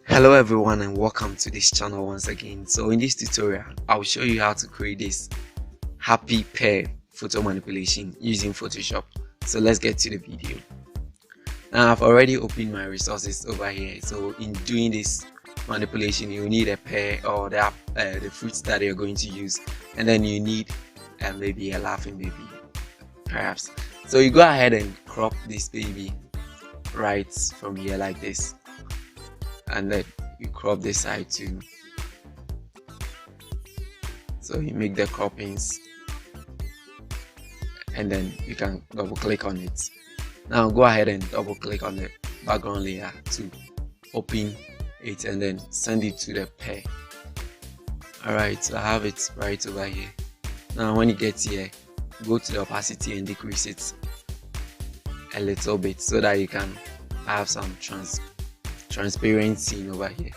Hello everyone and welcome to this channel once again. So in this tutorial I'll show you how to create this happy pair photo manipulation using Photoshop. So let's get to the video. Now I've already opened my resources over here. So in doing this manipulation you need a pair or the fruits that you're going to use, and then you need maybe a laughing baby perhaps. So you go ahead and crop this baby right from here like this, and then you crop this side too. So you make the croppings and then you can double click on it. Now go ahead and double click on the background layer to open it and then send it to the pair. Alright, so I have it right over here. Now when you get here, go to the opacity and decrease it a little bit so that you can have some transparency over here.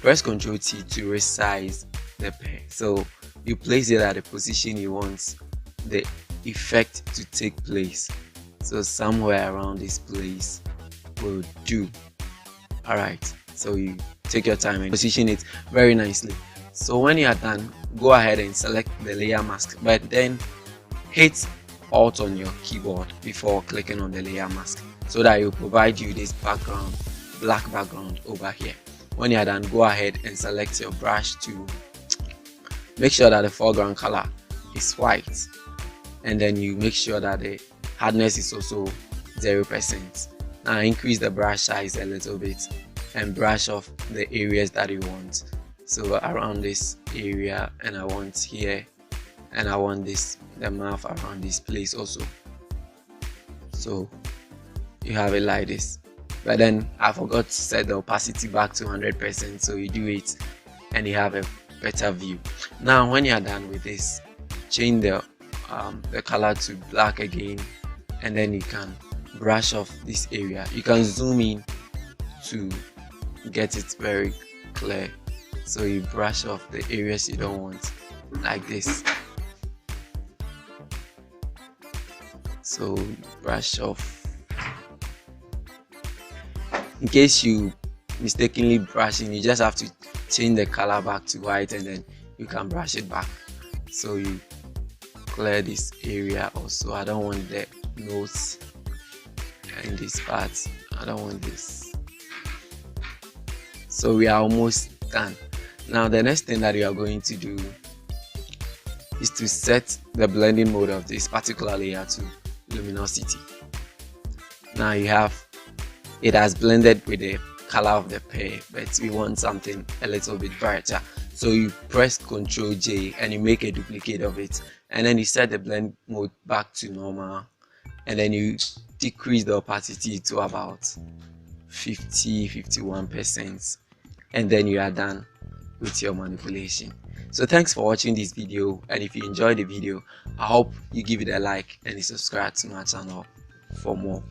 Press Ctrl T to resize the pair. So you place it at the position you want the effect to take place. So somewhere around this place will do. Alright, so you take your time and position it very nicely. So when you are done, go ahead and select the layer mask, but then hit Alt on your keyboard before clicking on the layer mask so that it will provide you this background, black background over here. When you are done, go ahead and select your brush to make sure that the foreground color is white, and then you make sure that the hardness is also 0%. Now increase the brush size a little bit and brush off the areas that you want. So around this area, and I want here, and I want this, the mouth around this place also. So you have it like this. But then I forgot to set the opacity back to 100%, so you do it and you have a better view. Now when you are done with this, change the color to black again, and then you can brush off this area. You can zoom in to get it very clear. So you brush off the areas you don't want like this. So brush off. In case you mistakenly brush in, you just have to change the color back to white and then you can brush it back. So you clear this area also. I don't want the notes and this part. I don't want this. So we are almost done. Now the next thing that you are going to do is to set the blending mode of this particular layer to luminosity. Now you have it has blended with the color of the pair, but we want something a little bit brighter. So you press Ctrl J and you make a duplicate of it, and then you set the blend mode back to normal, and then you decrease the opacity to about 50-51%, and then you are done with your manipulation. So thanks for watching this video, and if you enjoyed the video, I hope you give it a like and you subscribe to my channel for more.